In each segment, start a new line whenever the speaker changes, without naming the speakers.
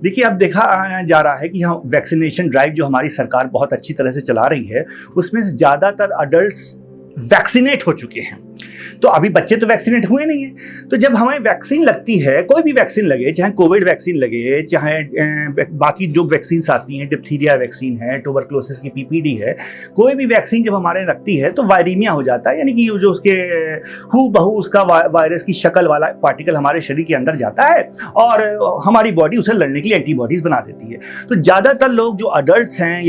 देखिए, अब देखा जा रहा है कि यहाँ वैक्सीनेशन ड्राइव जो हमारी सरकार बहुत अच्छी तरह से चला रही है, उसमें ज़्यादातर अडल्ट्स वैक्सीनेट हो चुके हैं। तो अभी बच्चे तो वैक्सीनेट हुए नहीं है। तो जब हमें वैक्सीन लगती है, कोई भी वैक्सीन लगे, चाहे कोविड वैक्सीन लगे, चाहे बाकी जो वैक्सीन आती हैं, डिप्थीरिया वैक्सीन है, ट्यूबरक्लोसिस की पीपीडी है, कोई भी वैक्सीन जब हमारे लगती है तो वायरीमिया हो जाता है, यानी कि जो उसके हू बहू उसका वायरस की शक्ल वाला पार्टिकल हमारे शरीर के अंदर जाता है और हमारी बॉडी उसे लड़ने के लिए एंटीबॉडीज बना देती है। तो ज़्यादातर लोग जो अडल्ट हैं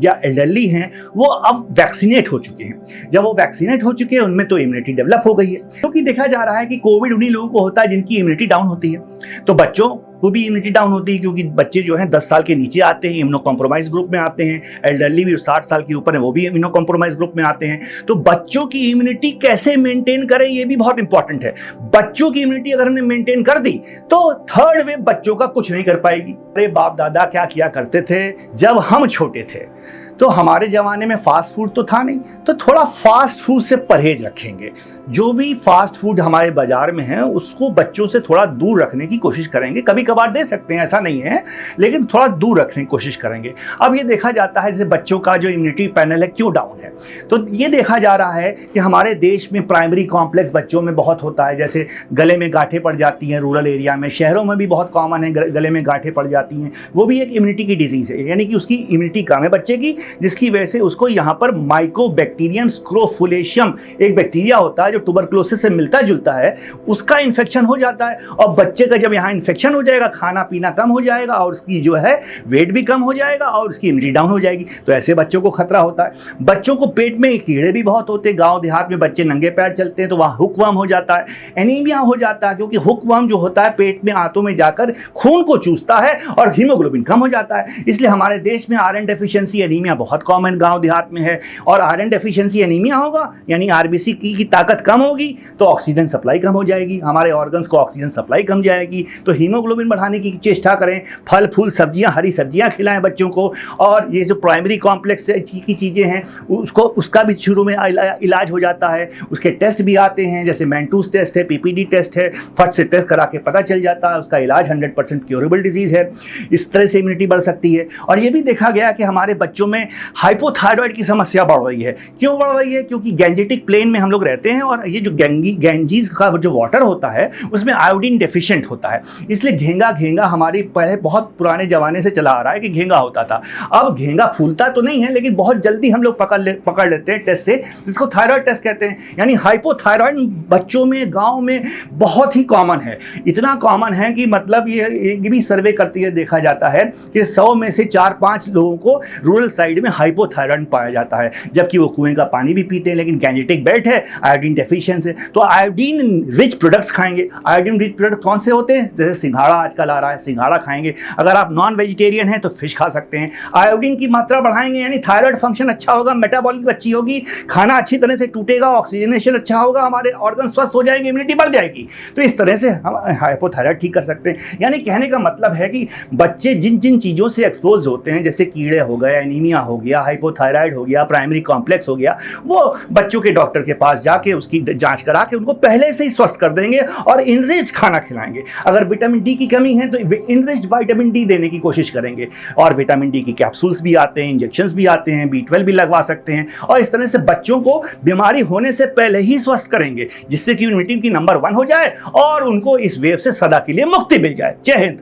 या एल्डरली हैं वो अब वैक्सीनेट हो चुके हैं। जब वो वैक्सीनेट हो चुके हैं उनमें तो इम्यूनिटी डेवलप हो गई है, क्योंकि देखा जा रहा है कि कोविड उन्हीं लोगों को होता है जिनकी इम्यूनिटी डाउन होती है। तो बच्चों को भी इम्यूनिटी डाउन होती है, क्योंकि बच्चे जो हैं 10 साल के नीचे आते हैं, इम्यूनो कॉम्प्रोमाइज ग्रुप में आते हैं। एल्डरली भी 60 साल के ऊपर है, वो भी इम्यूनो कॉम्प्रोमाइज ग्रुप में आते हैं। तो बच्चों की इम्यूनिटी कैसे मेंटेन करें, ये भी बहुत इंपॉर्टेंट है। बच्चों की इम्यूनिटी अगर हमने मेंटेन कर दी तो थर्ड वेव बच्चों का कुछ नहीं कर पाएगी। अरे बाप दादा क्या किया करते थे जब हम छोटे थे, तो हमारे ज़माने में फास्ट फूड तो था नहीं, तो थोड़ा फास्ट फूड से परहेज रखेंगे। जो भी फास्ट फूड हमारे बाजार में है उसको बच्चों से थोड़ा दूर रखने की कोशिश करेंगे। कभी कभार दे सकते हैं, ऐसा नहीं है, लेकिन थोड़ा दूर रखने की कोशिश करेंगे। अब ये देखा जाता है जैसे बच्चों का जो इम्यूनिटी पैनल है क्यों डाउन है, तो ये देखा जा रहा है कि हमारे देश में प्राइमरी कॉम्प्लेक्स बच्चों में बहुत होता है। जैसे गले में गांठें पड़ जाती हैं रूरल एरिया में, शहरों में भी बहुत कॉमन है गले में गांठें पड़ जाती हैं। वो भी एक इम्यूनिटी की डिजीज़ है, यानी कि उसकी इम्यूनिटी कम है बच्चे की, जिसकी वजह से उसको यहाँ पर माइकोबैक्टीरियम स्क्रोफुलेशियम एक बैक्टीरिया होता है जो ट्यूबरक्लोसिस से मिलता जुलता है, उसका इन्फेक्शन हो जाता है। और बच्चे का जब यहाँ इन्फेक्शन हो जाएगा, खाना पीना कम हो जाएगा और उसकी जो है वेट भी कम हो जाएगा और उसकी इम्यूनिटी डाउन हो जाएगी। तो ऐसे बच्चों को खतरा होता है। बच्चों को पेट में कीड़े भी बहुत होते हैं। गाँव देहात में बच्चे नंगे पैर चलते हैं तो वहाँ हुकवर्म हो जाता है, एनीमिया हो जाता है, क्योंकि हुकवर्म जो होता है पेट में आंतों में जाकर खून को चूसता है और हीमोग्लोबिन कम हो जाता है। इसलिए हमारे देश में आयरन डेफिशिएंसी एनीमिया बहुत कॉमन गांव देहात में है। और आयरन डेफिशिएंसी एनीमिया होगा यानी आरबीसी की ताकत कम होगी तो ऑक्सीजन सप्लाई कम हो जाएगी, हमारे ऑर्गन्स को ऑक्सीजन सप्लाई कम जाएगी। तो हीमोग्लोबिन बढ़ाने की चेष्टा करें, फल फूल सब्जियां, हरी सब्जियां खिलाएं बच्चों को। और ये जो प्राइमरी कॉम्प्लेक्स की चीज़ें हैं उसका भी शुरू में इलाज हो जाता है। उसके टेस्ट भी आते हैं, जैसे मैंटूस टेस्ट है, पीपीडी टेस्ट है, फट से टेस्ट करा के पता चल जाता है। उसका इलाज 100% क्योरेबल डिजीज़ है। इस तरह से इम्यूनिटी बढ़ सकती है। और ये भी देखा गया कि हमारे बच्चों में हाइपोथायरॉयड की समस्या बढ़ रही है। क्यों बढ़ रही है? क्योंकि गैंजेटिक प्लेन में हम लोग रहते हैं और ये जो गैंजीज का जो वाटर होता है उसमें आयोडीन डेफिशिएंट होता है। इसलिए घेंगा हमारी पहले बहुत पुराने जमाने से चला आ रहा है कि घेंगा होता था। अब घेंगा फूलता तो नहीं है, लेकिन बहुत जल्दी हम लोग पकड़ लेते हैं टेस्ट से, जिसको थायराइड टेस्ट कहते हैं। यानी हाइपोथायरॉयड बच्चों में गाँव में बहुत ही कॉमन है। इतना कॉमन है कि मतलब ये भी सर्वे करती है, देखा जाता है कि 100 में से 4-5 लोगों को रूरल साइड में हाइपोथायरॉयड पाया जाता है, जबकि वो कुएं का पानी भी पीते हैं, लेकिन गैंजेटिक बेल्ट है, आयोडीन डेफिशिएंसी है। तो आयोडीन रिच प्रोडक्ट्स खाएंगे। आयोडीन रिच प्रोडक्ट कौन से होते हैं? जैसे सिंघाड़ा आजकल आ रहा है, सिंघाड़ा खाएंगे। अगर आप नॉन वेजिटेरियन हैं तो फिश खा सकते हैं। आयोडीन की मात्रा बढ़ाएंगे यानी थायराइड फंक्शन अच्छा होगा, मेटाबॉलिक अच्छी होगी, खाना अच्छी तरह से टूटेगा, ऑक्सीजनेशन अच्छा होगा, हमारे ऑर्गन स्वस्थ हो जाएंगे, इम्यूनिटी बढ़ जाएगी। तो इस तरह से हम हाइपोथायरॉयड ठीक कर सकते हैं। यानी कहने का मतलब है कि बच्चे जिन जिन चीज़ों से एक्सपोज होते हैं, जैसे कीड़े हो गए, एनीमिया हो गया, हाइपोथायरॉयड हो गया, प्राइमरी कॉम्प्लेक्स हो गया, वो बच्चों के डॉक्टर के पास जाके उसकी जांच करा के उनको पहले से ही स्वस्थ कर देंगे और इनरिच्ड खाना खिलाएंगे। अगर विटामिन डी की कमी है तो इनरिच्ड विटामिन डी देने की कोशिश करेंगे। और विटामिन डी की कैप्सूल्स भी आते हैं, इंजेक्शंस भी आते हैं, B12 भी लगवा सकते हैं। और इस तरह से बच्चों को बीमारी होने से पहले ही स्वस्थ करेंगे, जिससे कि इम्यूनिटी की नंबर 1 हो जाए और उनको इस वेव से सदा के लिए मुक्ति मिल जाए। जय हिंद।